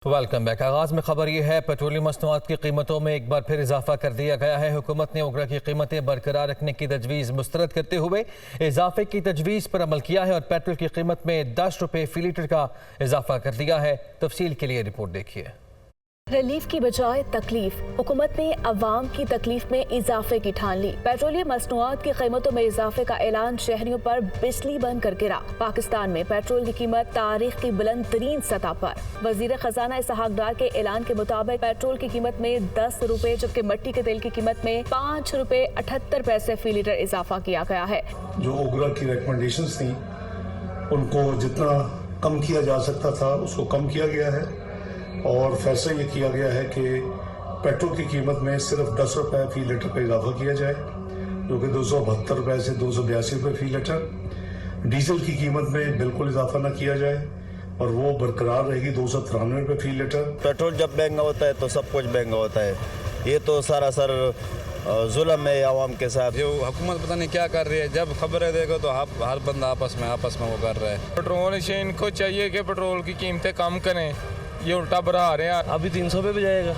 Welcome back. آغاز میں خبر یہ ہے پیٹرولیم مصنوعات کی قیمتوں میں ایک بار پھر اضافہ کر دیا گیا ہے۔ حکومت نے اوگرا کی قیمتیں برقرار رکھنے کی تجویز مسترد کرتے ہوئے اضافے کی تجویز پر عمل کیا ہے اور پیٹرول کی قیمت میں 10 روپے فی لیٹر کا اضافہ کر دیا ہے۔ تفصیل کے لیے رپورٹ دیکھیے۔ ریلیف کی بجائے تکلیف، حکومت نے عوام کی تکلیف میں اضافے کی ٹھان لی۔ پیٹرولیم مصنوعات کی قیمتوں میں اضافے کا اعلان، شہریوں پر بجلی بند کر گرا۔ پاکستان میں پیٹرول کی قیمت تاریخ کی بلند ترین سطح پر۔ وزیر خزانہ اسحاق ڈار کے اعلان کے مطابق پیٹرول کی قیمت میں 10 روپے جبکہ مٹی کے تیل کی قیمت میں 5 روپے 78 پیسے فی لیٹر اضافہ کیا گیا ہے۔ جو اوگرا کی ریکمنڈیشنز تھیں ان کو جتنا کم کیا جا سکتا تھا اس کو کم کیا گیا ہے اور فیصلہ یہ کیا گیا ہے کہ پیٹرول کی قیمت میں صرف 10 روپے فی لیٹر پہ اضافہ کیا جائے، جو کہ 272 روپے سے 282 روپے فی لیٹر۔ ڈیزل کی قیمت میں بالکل اضافہ نہ کیا جائے اور وہ برقرار رہے گی 293 روپے فی لیٹر۔ پیٹرول جب مہنگا ہوتا ہے تو سب کچھ مہنگا ہوتا ہے، یہ تو سراسر ظلم ہے عوام کے ساتھ۔ جو حکومت پتہ نہیں کیا کر رہی ہے، جب خبریں دیکھو تو ہر بندہ آپس میں وہ کر رہا ہے۔ پیٹرول سے ان کو چاہیے کہ پیٹرول کی قیمتیں کم کریں، یہ الٹا بڑھا رہے ہیں۔ ابھی 300 پہ بھی جائے گا،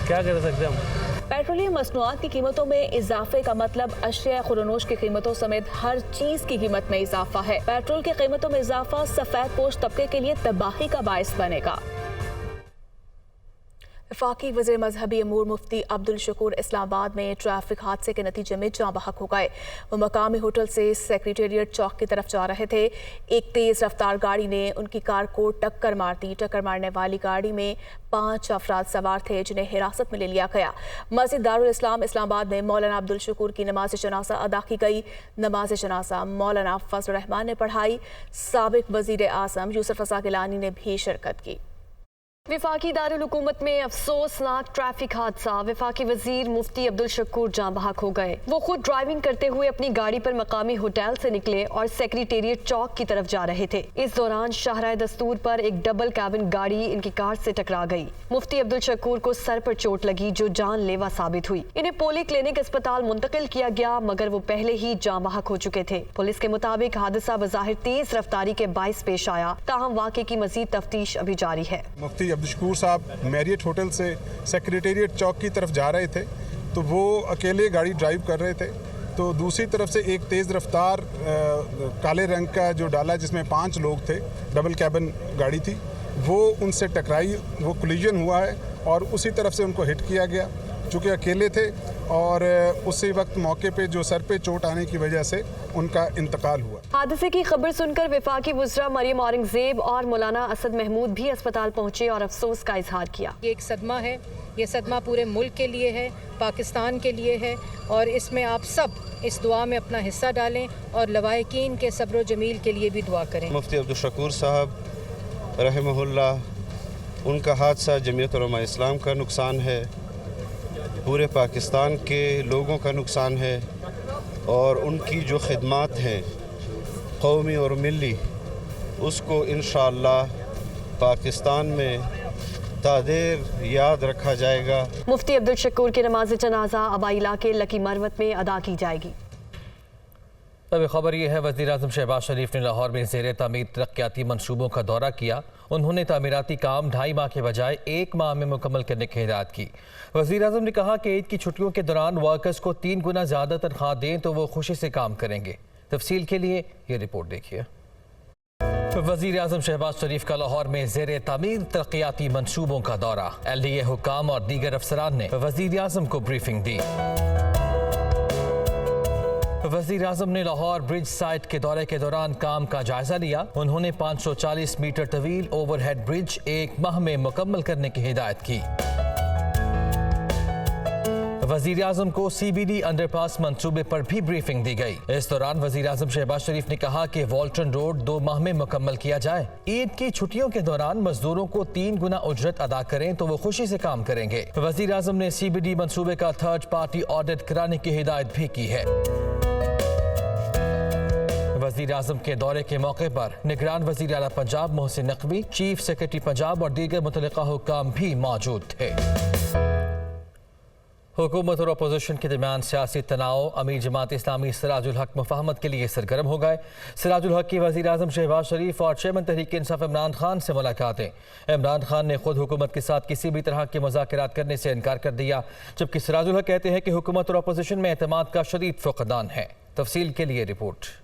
کیا کر سکتے ہیں ہم؟ پیٹرولیم مصنوعات کی قیمتوں میں اضافے کا مطلب اشیاء خورنوش کی قیمتوں سمیت ہر چیز کی قیمت میں اضافہ ہے۔ پیٹرول کی قیمتوں میں اضافہ سفید پوش طبقے کے لیے تباہی کا باعث بنے گا۔ وفاقی وزیر مذہبی امور مفتی عبدالشکور اسلام آباد میں ٹریفک حادثے کے نتیجے میں جاں بحق ہو گئے۔ وہ مقامی ہوٹل سے سیکریٹریٹ چوک کی طرف جا رہے تھے۔ ایک تیز رفتار گاڑی نے ان کی کار کو ٹکر مار دی۔ ٹکر مارنے والی گاڑی میں 5 افراد سوار تھے جنہیں حراست میں لے لیا گیا۔ مسجد دارالاسلام اسلام آباد میں مولانا عبدالشکور کی نماز جنازہ ادا کی گئی۔ نماز جنازہ مولانا فضل الرحمان نے پڑھائی۔ سابق وزیر اعظم یوسف رضا گیلانی نے بھی شرکت کی۔ وفاقی دارالحکومت میں افسوسناک ٹریفک حادثہ، وفاقی وزیر مفتی عبدالشکور جاں بحق ہو گئے۔ وہ خود ڈرائیونگ کرتے ہوئے اپنی گاڑی پر مقامی ہوٹل سے نکلے اور سیکریٹریٹ چوک کی طرف جا رہے تھے۔ اس دوران شاہراہ دستور پر ایک ڈبل کیبن گاڑی ان کی کار سے ٹکرا گئی۔ مفتی عبدالشکور کو سر پر چوٹ لگی جو جان لیوا ثابت ہوئی۔ انہیں پولی کلینک اسپتال منتقل کیا گیا مگر وہ پہلے ہی جاں بحق ہو چکے تھے۔ پولیس کے مطابق حادثہ بظاہر تیز رفتاری کے باعث پیش آیا، تاہم واقعے کی مزید تفتیش ابھی جاری ہے۔ مفتی عبدالشکور صاحب میریٹ ہوٹل سے سیکریٹریٹ چوک کی طرف جا رہے تھے تو وہ اکیلے گاڑی ڈرائیو کر رہے تھے، تو دوسری طرف سے ایک تیز رفتار کالے رنگ کا جو ڈالا جس میں 5 لوگ تھے، ڈبل کیبن گاڑی تھی، وہ ان سے ٹکرائی، وہ کولیجن ہوا ہے اور اسی طرف سے ان کو ہٹ کیا گیا۔ چونکہ اکیلے تھے اور اسی وقت موقع پہ جو سر پہ چوٹ آنے کی وجہ سے ان کا انتقال ہوا۔ حادثے کی خبر سن کر وفاقی وزراء مریم اورنگزیب اور مولانا اسد محمود بھی اسپتال پہنچے اور افسوس کا اظہار کیا۔ یہ ایک صدمہ ہے، یہ صدمہ پورے ملک کے لیے ہے، پاکستان کے لیے ہے، اور اس میں آپ سب اس دعا میں اپنا حصہ ڈالیں اور لواحقین کے صبر و جمیل کے لیے بھی دعا کریں۔ مفتی عبدالشکور صاحب رحمہ اللہ، ان کا حادثہ جمعیت علماء اسلام کا نقصان ہے، پورے پاکستان کے لوگوں کا نقصان ہے، اور ان کی جو خدمات ہیں قومی اور ملی، اس کو انشاءاللہ پاکستان میں تادیر یاد رکھا جائے گا۔ مفتی عبدالشکور کی نماز جنازہ آبائی علاقے لکی مروت میں ادا کی جائے گی۔ اب خبر یہ ہے وزیر اعظم شہباز شریف نے لاہور میں زیر تعمیر ترقیاتی منصوبوں کا دورہ کیا۔ انہوں نے تعمیراتی کام 2.5 ماہ کے بجائے 1 ماہ میں مکمل کرنے کی ہدایت کی۔ وزیر اعظم نے کہا کہ عید کی چھٹیوں کے دوران ورکرز کو 3 گنا زیادہ تنخواہ دیں تو وہ خوشی سے کام کریں گے۔ تفصیل کے لیے یہ رپورٹ دیکھیے۔ وزیر اعظم شہباز شریف کا لاہور میں زیر تعمیر ترقیاتی منصوبوں کا دورہ۔ LDA حکام اور دیگر افسران نے وزیر اعظم کو بریفنگ دی۔ وزیر اعظم نے لاہور برج سائٹ کے دورے کے دوران کام کا جائزہ لیا۔ انہوں نے 540 میٹر طویل اوور ہیڈ برج 1 ماہ میں مکمل کرنے کی ہدایت کی۔ وزیر اعظم کو CBD انڈر پاس منصوبے پر بھی بریفنگ دی گئی۔ اس دوران وزیر اعظم شہباز شریف نے کہا کہ والٹن روڈ 2 ماہ میں مکمل کیا جائے۔ عید کی چھٹیوں کے دوران مزدوروں کو 3 گنا اجرت ادا کریں تو وہ خوشی سے کام کریں گے۔ وزیر اعظم نے CBD منصوبے کا 3rd پارٹی آڈٹ کرانے کی ہدایت بھی کی ہے۔ وزیر اعظم کے دورے کے موقع پر نگران وزیر اعلیٰ پنجاب محسن نقوی، چیف سیکرٹری پنجاب اور دیگر متعلقہ حکام بھی موجود تھے۔ हुकूमत और अपोजिशन के दरमियान सियासी तनाव। अमीर जमात इस्लामी सिराजुल हक मुफाहमत के लिए सरगर्म हो गए। सिराजुल हक की वज़ीर आज़म शहबाज शरीफ और चेयरमैन तहरीक इंसाफ इमरान खान से मुलाकातें। इमरान खान ने खुद हुकूमत के साथ किसी भी तरह के मुज़ाकरात करने से इनकार कर दिया, जबकि सिराजुल हक कहते हैं कि हुकूमत और अपोजिशन में एतमाद का शदीद फुक़दान है। तफसील के लिए रिपोर्ट।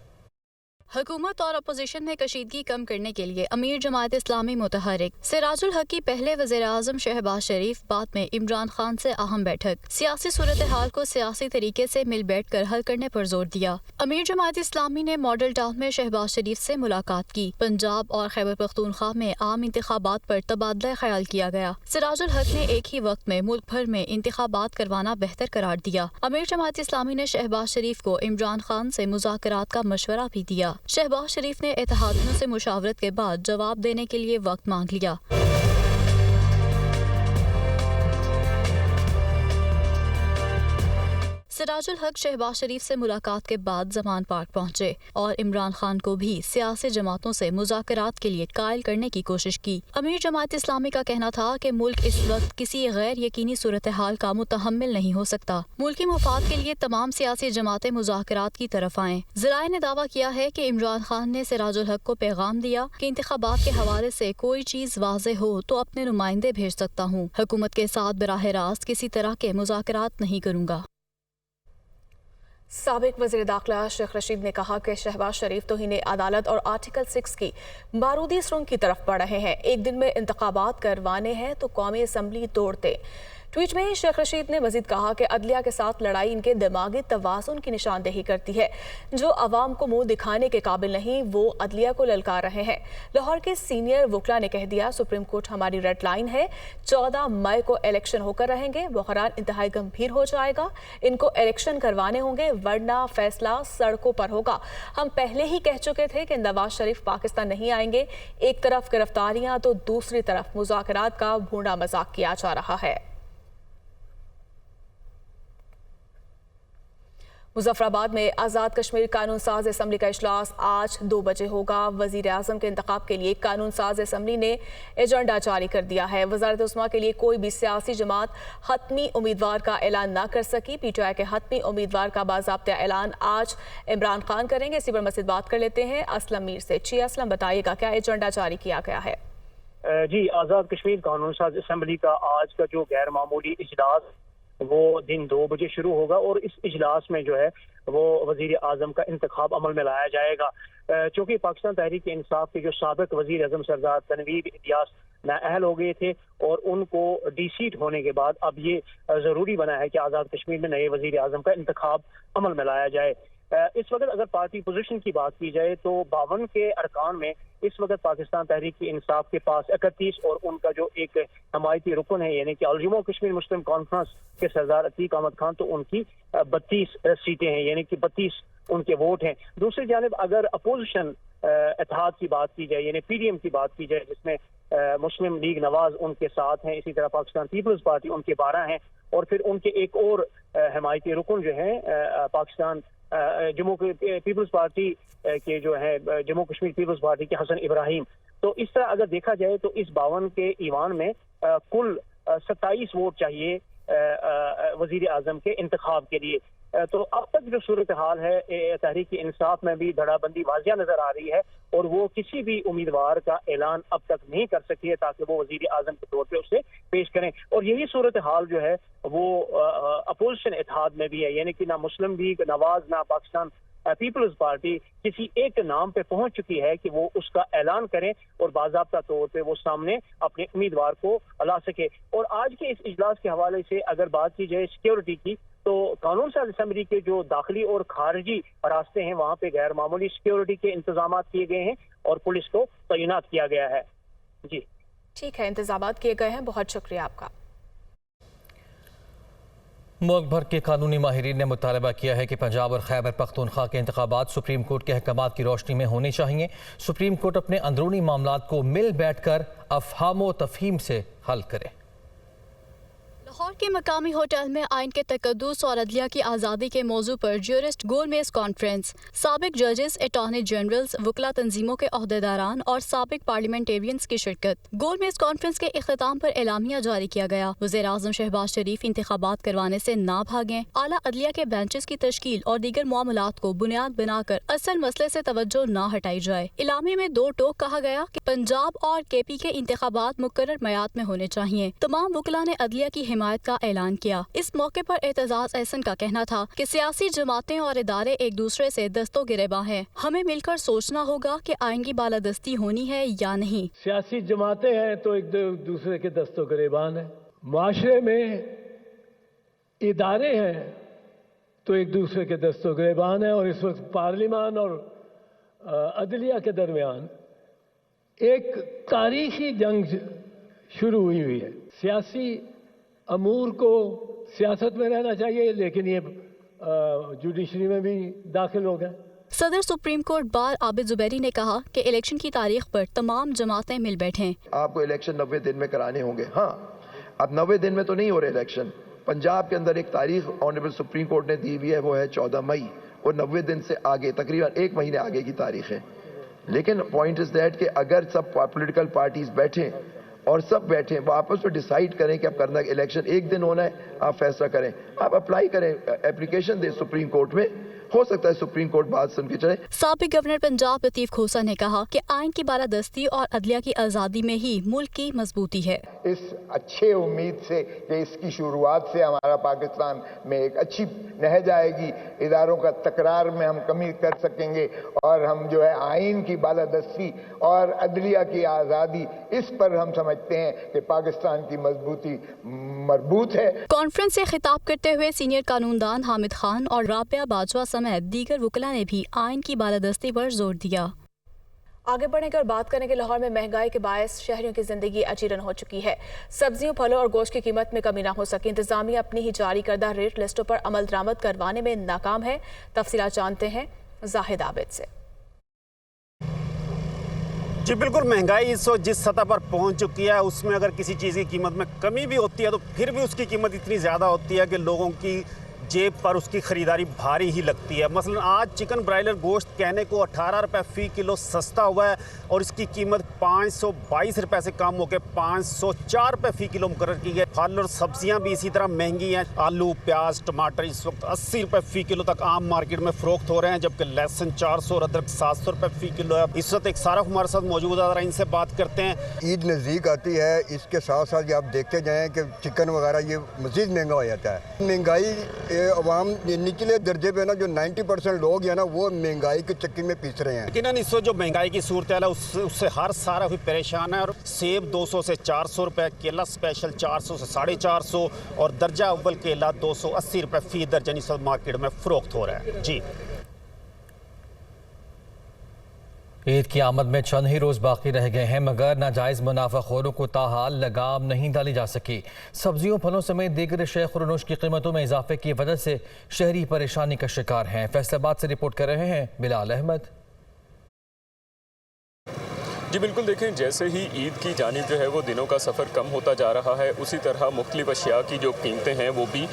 हुकूमत और अपोजिशन में कशीदगी कम करने के लिए अमीर जमात इस्लामी मुतहरिक सिराजुल हक की पहले वज़ीर आज़म शहबाज शरीफ, बाद में इमरान खान से अहम बैठक। सियासी सूरत हाल को सियासी तरीके से मिल बैठ कर हल करने पर जोर दिया। अमीर जमात इस्लामी ने मॉडल टाउन में शहबाज शरीफ से मुलाकात की। पंजाब और खैबर पख्तूनख्वा में आम इंतखाबात पर तबादला ख्याल किया गया। सिराजुल हक ने एक ही वक्त में मुल्क भर में इंतखाबात करवाना बेहतर करार दिया। अमीर जमात इस्लामी ने शहबाज शरीफ को इमरान खान से मुज़ाकरात का मशवरा भी दिया। शहबाज शरीफ ने इत्तेहादियों से मुशावरत के बाद जवाब देने के लिए वक्त मांग लिया। सिराजुल हक शहबाज शरीफ से मुलाकात के बाद जमान पार्क पहुंचे और इमरान खान को भी सियासी जमातों से मुज़ाकरात के लिए कायल करने की कोशिश की। अमीर जमात इस्लामी का कहना था कि मुल्क इस वक्त किसी गैर यकीनी सूरत हाल का मुतहम्मिल नहीं हो सकता। मुल्की मुफाद के लिए तमाम सियासी जमातें मुज़ाकरात की तरफ आएं। ज़राए ने दावा किया है कि इमरान खान ने सिराजुल हक को पैगाम दिया कि इंतखाबात के हवाले से कोई चीज़ वाज़ेह हो तो अपने नुमाइंदे भेज सकता हूँ। हुकूमत के साथ बराह रास्त किसी तरह के मुज़ाकरात नहीं करूँगा। साबिक वज़ीर दाखिला शेख रशीद ने कहा कि शहबाज शरीफ तौहीन अदालत और आर्टिकल 6 की बारूदी सुरंग की तरफ बढ़ रहे हैं। एक दिन में इंतखाबात करवाने हैं तो कौमी असम्बली तोड़ते। ट्वीट में शेख रशीद ने मजीद कहा कि अदलिया के साथ लड़ाई इनके दिमागी तवाज़ुन की निशानदेही करती है। जो अवाम को मुंह दिखाने के काबिल नहीं, वो अदलिया को ललकार रहे हैं। लाहौर के सीनियर वकला ने कह दिया, सुप्रीम कोर्ट हमारी रेड लाइन है। 14 मई को इलेक्शन होकर रहेंगे। बहरान इंतहाई गंभीर हो जाएगा। इनको इलेक्शन करवाने होंगे, वरना फैसला सड़कों पर होगा। हम पहले ही कह चुके थे कि नवाज शरीफ पाकिस्तान नहीं आएंगे। एक तरफ गिरफ्तारियां तो दूसरी तरफ मुज़ाकरात का भूंडा मजाक किया जा रहा है। मुजफ्फराबाद में आज़ाद कश्मीर कानून साज असम्बली का इजलास आज 2 बजे होगा। वज़ीर आज़म के इंतखाब के लिए कानून साज असम्बली ने एजेंडा जारी कर दिया है। वज़ारत उस्मा के लिए कोई भी सियासी जमात हतमी उम्मीदवार का ऐलान न कर सकी। PTI के हतमी उम्मीदवार का बाज़ाब्ता ऐलान आज इमरान खान करेंगे। इसी पर मज़ीद बात कर लेते हैं असलम मीर से। जी असलम, बताइएगा क्या एजेंडा जारी किया गया है? जी, आज़ाद कश्मीर कानून साज असम्बली का आज का जो गैर मामूली इजलास वो दिन 2 बजे शुरू होगा और इस इजलास में जो है वो वजीर आज़म का इंतखाब अमल में लाया जाएगा। चूँकि पाकिस्तान तहरीक इंसाफ के जो साबिक वजीर आज़म सरदार तनवीर इलियास नाअहल हो गए थे और उनको डीसीट होने के बाद अब ये ज़रूरी बना है कि आज़ाद कश्मीर में नए वजीर आज़म का इंतखाब अमल में लाया जाए। इस वक्त अगर पार्टी पोजीशन की बात की जाए तो 52 के अरकान में इस वक्त पाकिस्तान तहरीक इंसाफ के पास 31 और उनका जो एक हमायती रुकन है यानी कि जम्मू कश्मीर मुस्लिम कॉन्फ्रेंस के सरदार अतीक अहमद खान, तो उनकी 32 सीटें हैं यानी कि 32 उनके वोट हैं। दूसरी जानिब अगर अपोजिशन इत्तेहाद की बात की जाए यानी PDM की बात की जाए जिसमें मुस्लिम लीग नवाज उनके साथ हैं, इसी तरह पाकिस्तान पीपल्स पार्टी उनके 12 हैं और फिर उनके एक और हमायती रुकन जो है पाकिस्तान जम्मू पीपल्स पार्टी के जो है जम्मू कश्मीर पीपल्स पार्टी के हसन इब्राहिम। तो इस तरह अगर देखा जाए तो इस 52 के ईवान में कुल 27 वोट चाहिए वजीर आज़म के इंतखाब के लिए। तो अब तक जो सूरत हाल है तहरीक इंसाफ में भी धड़ाबंदी वाजिया नजर आ रही है और वो किसी भी उम्मीदवार का ऐलान अब तक नहीं कर सकी है ताकि वो वजीर आज़म के तौर पे उसे पेश करें। और यही सूरत हाल जो है वो अपोजिशन इत्तेहाद में भी है यानी कि ना मुस्लिम लीग नवाज ना पाकिस्तान पीपल्स पार्टी किसी एक नाम पे पहुंच चुकी है कि वो उसका ऐलान करें और बाज़ाब्ता तौर पे वो सामने अपने उम्मीदवार को ला सके। और आज के इस इजलास के हवाले से अगर बात की जाए सिक्योरिटी की तो कानून साज असम्बली के जो दाखिली और खारजी रास्ते हैं वहाँ पे गैर मामूली सिक्योरिटी के इंतजाम किए गए हैं और पुलिस को तैनात किया गया है। जी ठीक है, इंतजाम किए गए हैं। बहुत शुक्रिया आपका। मुल्क भर के कानूनी माहिरीन ने मुतालबा किया है कि पंजाब और खैबर पख्तूनख्वा के इंतखाबात सुप्रीम कोर्ट के अहकामात की रोशनी में होने चाहिए। सुप्रीम कोर्ट अपने अंदरूनी मामलात को मिल बैठ कर अफहाम व तफहीम से हल करे। लाहौर के मकामी होटल में आइन के तकद्दुस और अदलिया की आज़ादी के मौजू पर ज्यूरिस्ट गोल मेज कॉन्फ्रेंस, साबिक जजेस, अटॉर्नी जनरल्स, वकला तंजीमों के अहदेदारान और साबिक पार्लियामेंटेरियंस की शिरकत। गोल मेज कॉन्फ्रेंस के इख्तिताम पर एलामिया जारी किया गया। वज़ीर आज़म शहबाज शरीफ इंतखाबात करवाने से ना भागें, आला अदलिया के बेंचेस की तश्कील और दीगर मामलात को बुनियाद बनाकर असल मसले से तवज्जो ना हटाई जाए। इलामे में दो टोक कहा गया कि पंजाब और KP के इंतखाबात मुकर्रर मियाद में होने चाहिए। तमाम वकला ने अदलिया की हिमायत का ऐलान किया। इस मौके पर एतजाज एहसन का कहना था कि सियासी जमातें और इदारे एक दूसरे से दस्तों गिरेबां हैं। हमें मिलकर सोचना होगा कि आइन की बालादस्ती होनी है या नहीं। सियासी जमातें हैं तो एक दूसरे के दस्तों गिरेबान है, माशरे में इदारे हैं तो एक दूसरे के दस्तों गिरेबान है। और इस वक्त पार्लियामान और अदलिया के दरमियान एक तारीखी जंग शुरू हुई है। सियासी अमूर को सियासत में रहना चाहिए, लेकिन ये जुडिशरी में भी दाखिल हो गए। सदर supreme court bar Abid Zubairi ने कहा कि इलेक्शन की तारीख पर तमाम जमातें मिल बैठें। आपको इलेक्शन 90 दिन में कराने होंगे। हाँ, अब 90 दिन में तो नहीं हो रहे इलेक्शन। पंजाब के अंदर एक तारीख ऑनरेबल सुप्रीम कोर्ट ने दी हुई है, वो है 14 मई, और 90 दिन से आगे तकरीबन 1 महीने आगे की तारीख है। लेकिन पॉइंट इज दैट कि अगर सब पॉलिटिकल पार्टीज बैठें और सब बैठें, वो आपस में डिसाइड करें कि अब करना इलेक्शन एक दिन होना है, आप फैसला करें, आप अप्लाई करें, एप्लीकेशन दें सुप्रीम कोर्ट में, हो सकता है सुप्रीम कोर्ट बात सुन के चले। साबिक गवर्नर पंजाब लतीफ खोसा ने कहा कि आइन की बालादस्ती और अदलिया की आज़ादी में ही मुल्क की मजबूती है। इस अच्छे उम्मीद से कि इसकी शुरुआत से हमारा पाकिस्तान में एक अच्छी नहज आएगी, इदारों का तकरार में हम कमी कर सकेंगे और हम जो है आइन की बालादस्ती और अदलिया की आज़ादी, इस पर हम समझते हैं कि पाकिस्तान की मजबूती मजबूत है। कॉन्फ्रेंस से खिताब करते हुए सीनियर कानूनदान हामिद खान और राबिया बाजवा समेत दीगर वकला ने भी आइन की बालादस्ती पर जोर दिया। आगे बढ़ने की और बात करें कि लाहौर में महंगाई के बायस शहरियों की जिंदगी अजीरन हो चुकी है। सब्जियों, फलों और गोश्त की कीमत में कमी ना हो सकी। इंतजामिया अपनी ही जारी करदा रेट लिस्टों पर अमल दरामद करवाने में नाकाम है। तफसीलात जानते हैं जाहिद आबिद से। जी बिल्कुल, महंगाई इस वक्त जिस सतह पर पहुंच चुकी है, उसमें अगर किसी चीज़ की कीमत में कमी भी होती है तो फिर भी उसकी कीमत इतनी ज़्यादा होती है कि लोगों की जेब पर उसकी ख़रीदारी भारी ही लगती है। मसलन आज चिकन ब्रायलर गोश्त कहने को 18 रुपये फ़ी किलो सस्ता हुआ है और इसकी कीमत 522 रुपये से कम होकर 504 रुपये फ़ी किलो मुकर्रर की गई। फल और सब्जियां भी इसी तरह महंगी हैं। आलू, प्याज, टमाटर इस वक्त 80 रुपये फ़ी किलो तक आम मार्केट में फ़रोख्त हो रहे हैं, जबकि लहसुन 400 और अदरक 700 रुपये फ़ी किलो है। इस वक्त एक सारफ हमारे साथ मौजूद है, इनसे बात करते हैं। ईद नज़दीक आती है, इसके साथ साथ आप देखते जाएँ कि चिकन वगैरह ये मज़ीद महंगा हो जाता है। महंगाई अवाम निचले दर्जे पे ना, जो 90% लोग हैं ना, वो महंगाई के चक्की में पीस रहे हैं। लेकिन इस वक्त जो महंगाई की सूरत है उससे हर सारा भी परेशान है। और सेब 200 से 400 रुपये, केला स्पेशल 400 से 450 और दर्जा अव्वल केला 280 रुपये फ़ी दर्जन इस वक्त मार्केट में फ़रोख्त हो रहा है। जी, ईद की आमद में चंद ही रोज़ बाकी रह गए हैं, मगर नाजायज़ मुनाफाखोरों को ताहाल लगाम नहीं डाली जा सकी। सब्जियों, फलों समेत दीगर शय खुरनोश की कीमतों में इजाफे की वजह से शहरी परेशानी का शिकार हैं। फैसलाबाद से रिपोर्ट कर रहे हैं बिलाल अहमद। जी बिल्कुल, देखें जैसे ही ईद की जानिब जो है वो दिनों का सफ़र कम होता जा रहा है, उसी तरह मुख्तलिफ अशिया की जो कीमतें हैं वो भी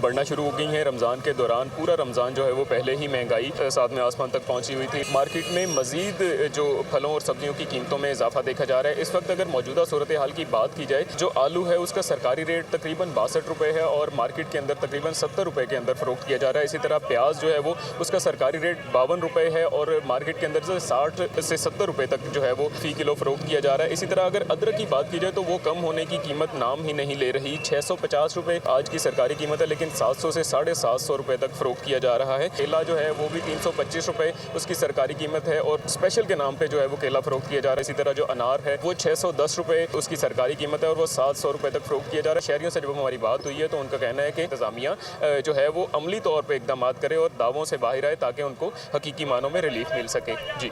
बढ़ना शुरू हो गई हैं। रमज़ान के दौरान पूरा रमज़ान जो है वो पहले ही महंगाई साथ में आसमान तक पहुंची हुई थी। मार्केट में मज़ीद जो फलों और सब्जियों की कीमतों में इजाफा देखा जा रहा है। इस वक्त अगर मौजूदा सूरत हाल की बात की जाए, जो आलू है उसका सरकारी रेट तकरीबन 62 रुपये है और मार्केट के अंदर तकरीबन 70 रुपये के अंदर फ़रोख्त किया जा रहा है। इसी तरह प्याज जो है वो उसका सरकारी रेट 52 रुपये है और मार्केट के अंदर से 60 से 70 रुपये तक जो है वो फ़ी किलो फ़रोख्त किया जा रहा है। इसी तरह अगर अदरक की बात की जाए तो वो कम होने की कीमत नाम ही नहीं ले रही। 650 रुपये आज की सरकारी कीमत है, लेकिन 700 से 750 रुपये तक फ़रोख्त किया जा रहा है। केला जो है वो भी 325 रुपये उसकी सरकारी कीमत है और स्पेशल के नाम पे जो है वो केला फ़रोख्त किया जा रहा है। इसी तरह जो अनार है वो 610 रुपये उसकी सरकारी कीमत है और वो 700 रुपये तक फ़रोख्त किया जा रहा है। शहरियों से जब हमारी बात हुई है तो उनका कहना है कि इंतज़ामिया जो है वो अमली तौर पर इकदाम करे और दावों से बाहर आए ताकि उनको हकीकी मानों में रिलीफ मिल सके। जी,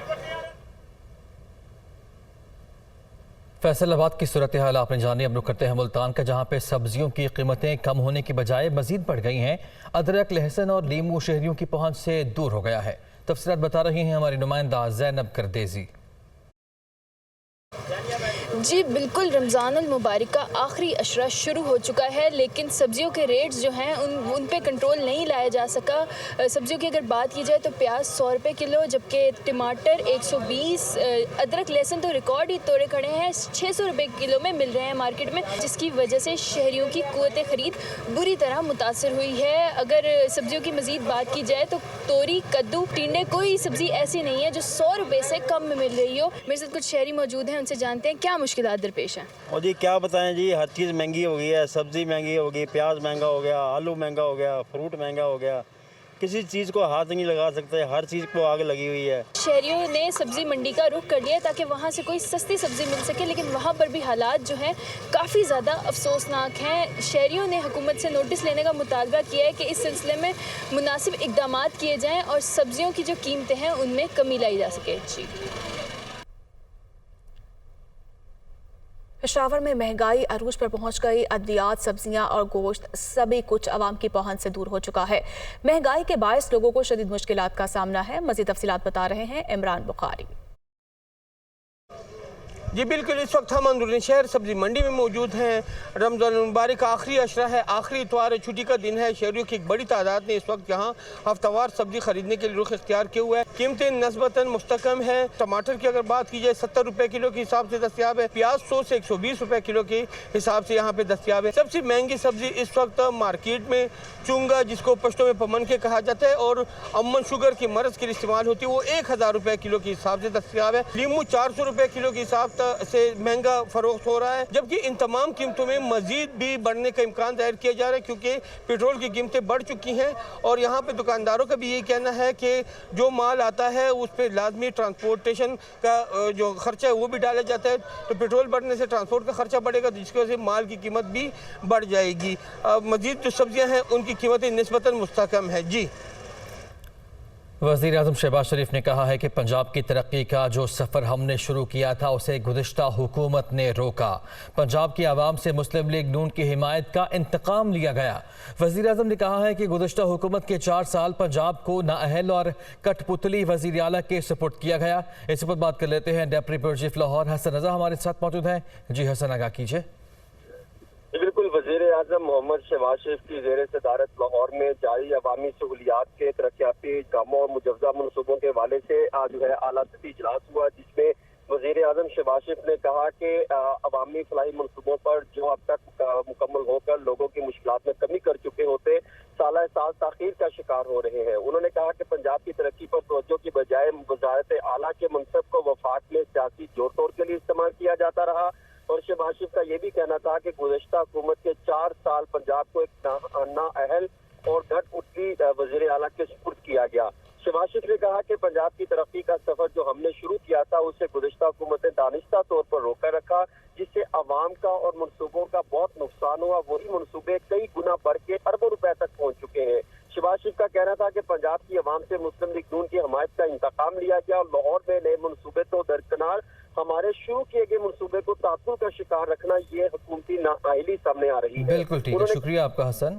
फैसलाबाद की सूरत हाल आपने जानी। अब रुख करते हैं मुल्तान का, जहाँ पे सब्जियों की कीमतें कम होने की बजाय मजीद बढ़ गई हैं। अदरक, लहसुन और लीमू शहरियों की पहुंच से दूर हो गया है। तफसीलात बता रही हैं हमारी नुमाइंदा ज़ैनब करदेज़ी। جی بالکل، رمضان المبارک کا آخری اشرہ شروع ہو چکا ہے، لیکن سبزیوں کے ریٹس جو ہیں ان پہ کنٹرول نہیں لایا جا سکا۔ سبزیوں کی اگر بات کی جائے تو پیاز 100 روپے کلو، جبکہ ٹماٹر 120، ادرک لہسن تو ریکارڈ ہی توڑے کھڑے ہیں، 600 روپے کلو میں مل رہے ہیں مارکیٹ میں، جس کی وجہ سے شہریوں کی قوت خرید بری طرح متاثر ہوئی ہے۔ اگر سبزیوں کی مزید بات کی جائے تو توری، کدو، ٹینڈے، کوئی سبزی ایسی نہیں ہے جو 100 روپے سے کم میں مل رہی ہو۔ میرے ساتھ کچھ شہری موجود ہیں، ان سے جانتے ہیں کیا مشکلات درپیش ہیں۔ اور جی کیا بتائیں جی، ہر چیز مہنگی ہو گئی ہے، سبزی مہنگی ہو گئی، پیاز مہنگا ہو گیا، آلو مہنگا ہو گیا، فروٹ مہنگا ہو گیا، کسی چیز کو ہاتھ نہیں لگا سکتے، ہر چیز کو آگ لگی ہوئی ہے۔ شہریوں نے سبزی منڈی کا رخ کر لیا تاکہ وہاں سے کوئی سستی سبزی مل سکے، لیکن وہاں پر بھی حالات جو ہیں کافی زیادہ افسوسناک ہیں۔ شہریوں نے حکومت سے نوٹس لینے کا مطالبہ کیا ہے کہ اس سلسلے میں مناسب اقدامات کیے جائیں اور سبزیوں کی جو قیمتیں ہیں ان میں کمی لائی جا سکے۔ جی پشاور میں مہنگائی عروج پر پہنچ گئی، ادویات، سبزیاں اور گوشت سبھی کچھ عوام کی پہنچ سے دور ہو چکا ہے۔ مہنگائی کے باعث لوگوں کو شدید مشکلات کا سامنا ہے۔ مزید تفصیلات بتا رہے ہیں عمران بخاری۔ جی بالکل، اس وقت ہم اندرونی شہر سبزی منڈی میں موجود ہیں۔ رمضان المبارک کا آخری اشرہ ہے، آخری اتوار چھٹی کا دن ہے۔ شہریوں کی ایک بڑی تعداد نے اس وقت یہاں ہفتہ وار سبزی خریدنے کے لیے رخ اختیار کیا ہوا ہے۔ قیمتیں نسبتاً مستحکم ہیں۔ ٹماٹر کی اگر بات کی جائے 70 روپے کلو کے حساب سے دستیاب ہے، پیاز 100 سے 120 روپے کلو کے حساب سے یہاں پہ دستیاب ہے۔ سب سے مہنگی سبزی اس وقت مارکیٹ میں چونگا، جس کو پشتو میں پمن کے کہا جاتا ہے، اور امن شوگر کی مرض کے لیے استعمال ہوتی ہے، وہ 1000 روپے کلو کے حساب سے دستیاب ہے۔ لیمو 400 روپے کلو کے حساب سے مہنگا فروخت ہو رہا ہے، جبکہ ان تمام قیمتوں میں مزید بھی بڑھنے کا امکان ظاہر کیا جا رہا ہے، کیونکہ پیٹرول کی قیمتیں بڑھ چکی ہیں، اور یہاں پہ دکانداروں کا بھی یہ کہنا ہے کہ جو مال آتا ہے اس پہ لازمی ٹرانسپورٹیشن کا جو خرچہ ہے وہ بھی ڈالا جاتا ہے، تو پیٹرول بڑھنے سے ٹرانسپورٹ کا خرچہ بڑھے گا، جس کی وجہ سے مال کی قیمت بھی بڑھ جائے گی۔ مزید جو سبزیاں ہیں ان کی قیمتیں نسبتاً مستحکم ہیں۔ جی وزیر اعظم شہباز شریف نے کہا ہے کہ پنجاب کی ترقی کا جو سفر ہم نے شروع کیا تھا اسے گزشتہ حکومت نے روکا۔ پنجاب کی عوام سے مسلم لیگ نون کی حمایت کا انتقام لیا گیا۔ وزیر اعظم نے کہا ہے کہ گزشتہ حکومت کے 4 سال پنجاب کو نااہل اور کٹ پتلی وزیر اعلیٰ کے سپرد کیا گیا۔ اس پر بات کر لیتے ہیں ڈیپٹی بیورو چیف لاہور حسن رضا ہمارے ساتھ موجود ہیں۔ جی حسن، آگاہ کیجیے۔ بالکل، وزیر اعظم محمد شہباز شریف کی زیر صدارت لاہور میں جاری عوامی سہولیات کے ترقیاتی کاموں اور مجوزہ منصوبوں کے حوالے سے آج جو ہے اعلیٰ سطحی اجلاس ہوا، جس میں وزیر اعظم شہباز شریف نے کہا کہ عوامی فلاحی منصوبوں پر جو اب تک مکمل ہو کر لوگوں کی مشکلات میں کمی کر چکے ہوتے سالہ سال تاخیر کا شکار ہو رہے ہیں۔ انہوں نے کہا کہ پنجاب کی ترقی پر توجہ کی بجائے وزارت اعلیٰ کے منصب کو وفاق میں سیاسی جوڑ توڑ کے لیے استعمال کیا جاتا رہا، اور شہباز شریف کا یہ بھی کہنا تھا کہ گزشتہ حکومت کے 4 سال پنجاب کو ایک نااہل اور گھٹ پتلی وزیر اعلیٰ کے سپرد کیا گیا۔ شہباز شریف نے کہا کہ پنجاب کی ترقی کا سفر جو ہم نے شروع کیا تھا اسے گزشتہ حکومت نے دانستہ طور پر روکا رکھا، جس سے عوام کا اور منصوبوں کا بہت نقصان ہوا۔ وہی منصوبے کئی گنا بڑھ کے اربوں روپے تک پہنچ چکے ہیں۔ شہباز شریف کا کہنا تھا کہ پنجاب کی عوام سے مسلم لیگ نون کی حمایت کا انتقام لیا گیا، اور لاہور میں نئے منصوبے تو درکنار ہمارے شروع کیے گئے منصوبے کو تعطل کا شکار رکھنا، یہ حکومتی نااہلی سامنے آ رہی ہے۔ بالکل ٹھیک ہے، شکریہ آپ کا حسن۔